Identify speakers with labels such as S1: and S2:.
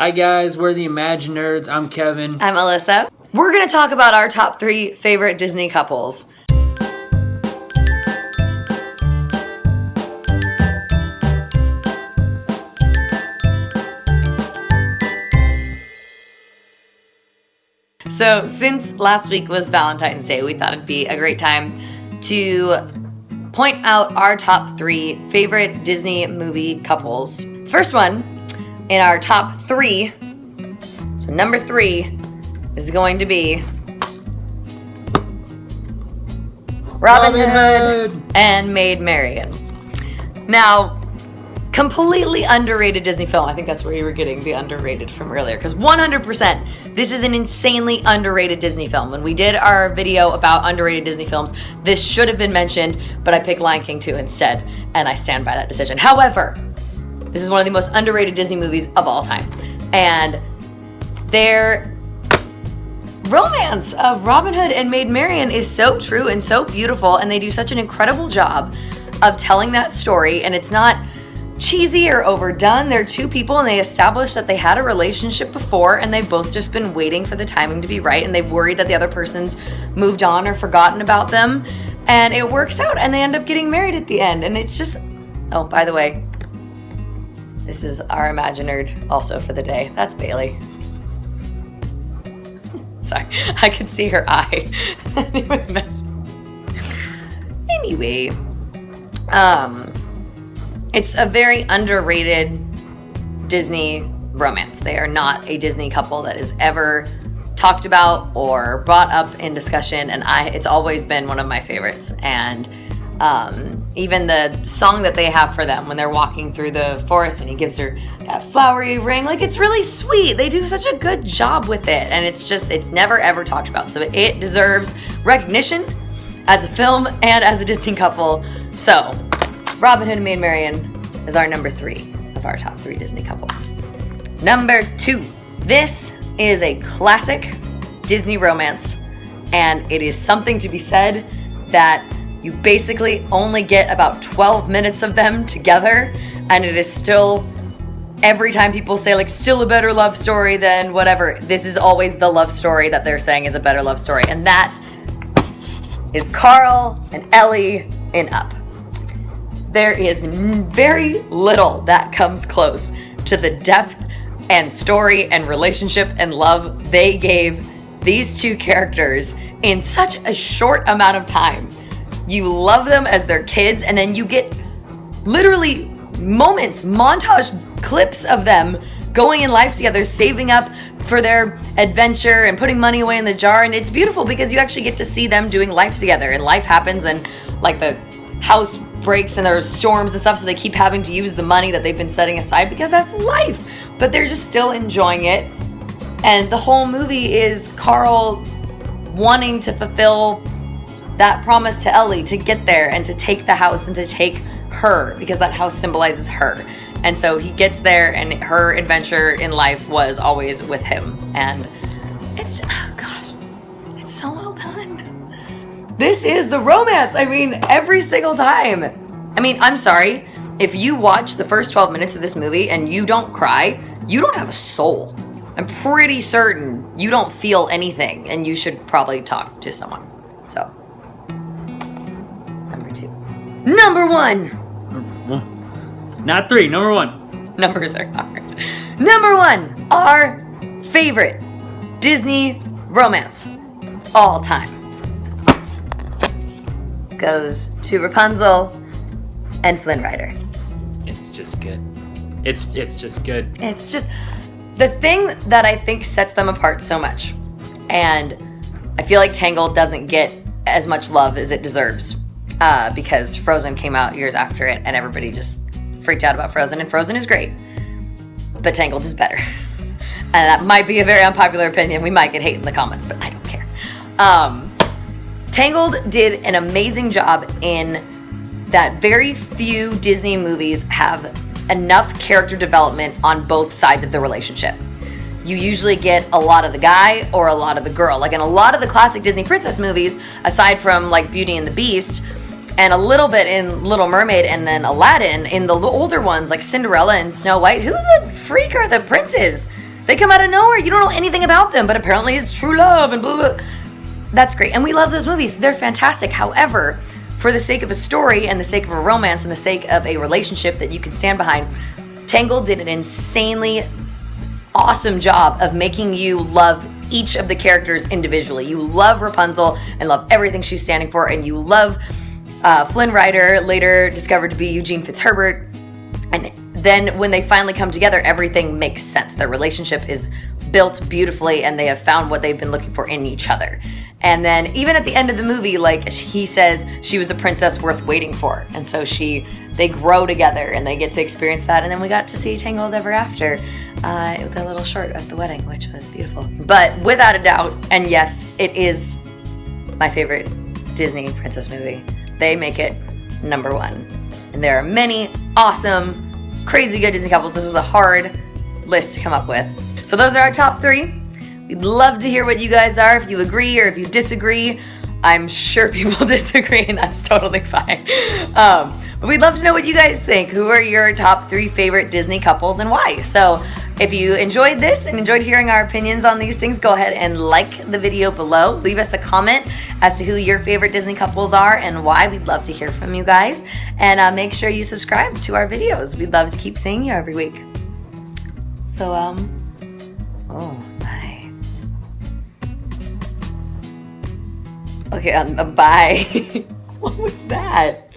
S1: Hi guys, we're the Imagine Nerds. I'm Kevin.
S2: I'm Alyssa. We're going to talk about our top 3 favorite Disney couples. So since last week was Valentine's Day, we thought it'd be a great time to point out our top 3 favorite Disney movie couples. The first one in our top 3, so number 3, is going to be Robin Hood and Maid Marian. Now, completely underrated Disney film. I think that's where you were getting the underrated from earlier, because 100%, this is an insanely underrated Disney film. When we did our video about underrated Disney films, this should have been mentioned, but I picked Lion King 2 instead, and I stand by that decision. However, this is one of the most underrated Disney movies of all time, and their romance of Robin Hood and Maid Marian is so true and so beautiful, and they do such an incredible job of telling that story, and it's not cheesy or overdone. They're two people and they established that they had a relationship before, and they've both just been waiting for the timing to be right, and they've worried that the other person's moved on or forgotten about them, and it works out and they end up getting married at the end. And it's just, oh, by the way, this is our Imaginerd also for the day. That's Bailey. Sorry, I could see her eye. It was messy. Anyway, it's a very underrated Disney romance. They are not a Disney couple that is ever talked about or brought up in discussion, and it's always been one of my favorites. And even the song that they have for them when they're walking through the forest and he gives her that flowery ring, like, it's really sweet. They do such a good job with it, and it's never ever talked about. So it deserves recognition as a film and as a Disney couple. So Robin Hood and Maid Marian is our number 3 of our top 3 Disney couples. Number 2. This is a classic Disney romance, and it is something to be said that you basically only get about 12 minutes of them together, and it is still, every time people say, like, still a better love story than whatever, this is always the love story that they're saying is a better love story, and that is Carl and Ellie in Up. There is very little that comes close to the depth and story and relationship and love they gave these two characters in such a short amount of time. You love them as their kids, and then you get literally moments, montage clips of them going in life together, saving up for their adventure and putting money away in the jar. And it's beautiful because you actually get to see them doing life together, and life happens, and like the house breaks and there's storms and stuff, so they keep having to use the money that they've been setting aside because that's life, but they're just still enjoying it. And the whole movie is Carl wanting to fulfill that promise to Ellie to get there and to take the house and to take her, because that house symbolizes her. And so he gets there, and her adventure in life was always with him. And it's, oh God, it's so well done. This is the romance. I mean, every single time. I mean, I'm sorry, if you watch the first 12 minutes of this movie and you don't cry, you don't have a soul. I'm pretty certain you don't feel anything, and you should probably talk to someone. So, number 2. Number 1.
S1: Not 3, number 1.
S2: Numbers are hard. Number 1, our favorite Disney romance all time goes to Rapunzel and Flynn Rider.
S1: It's just good. It's just good.
S2: It's just the thing that I think sets them apart so much. And I feel like Tangled doesn't get as much love as it deserves, because Frozen came out years after it, and everybody just freaked out about Frozen, and Frozen is great, but Tangled is better. And that might be a very unpopular opinion. We might get hate in the comments, but I don't care. Tangled did an amazing job in that very few Disney movies have enough character development on both sides of the relationship. You usually get a lot of the guy or a lot of the girl. Like in a lot of the classic Disney princess movies, aside from like Beauty and the Beast, and a little bit in Little Mermaid and then Aladdin, in the older ones like Cinderella and Snow White, who the freak are the princes? They come out of nowhere. You don't know anything about them, but apparently it's true love and blah, blah. That's great. And we love those movies. They're fantastic. However, for the sake of a story and the sake of a romance and the sake of a relationship that you can stand behind, Tangled did an insanely awesome job of making you love each of the characters individually. You love Rapunzel and love everything she's standing for, and you love Flynn Rider, later discovered to be Eugene Fitzherbert. And then when they finally come together, everything makes sense. Their relationship is built beautifully, and they have found what they've been looking for in each other. And then even at the end of the movie, like, he says she was a princess worth waiting for. And so they grow together and they get to experience that. And then we got to see Tangled Ever After, with a little short at the wedding, which was beautiful. But without a doubt, and yes, it is my favorite Disney princess movie. They make it number one. And there are many awesome, crazy good Disney couples. This was a hard list to come up with. So those are our top 3. We'd love to hear what you guys are, if you agree or if you disagree. I'm sure people disagree, and that's totally fine. But we'd love to know what you guys think. Who are your top 3 favorite Disney couples and why? So if you enjoyed this and enjoyed hearing our opinions on these things, go ahead and like the video below. Leave us a comment as to who your favorite Disney couples are and why. We'd love to hear from you guys. And make sure you subscribe to our videos. We'd love to keep seeing you every week. So, bye. Okay, bye. What was that?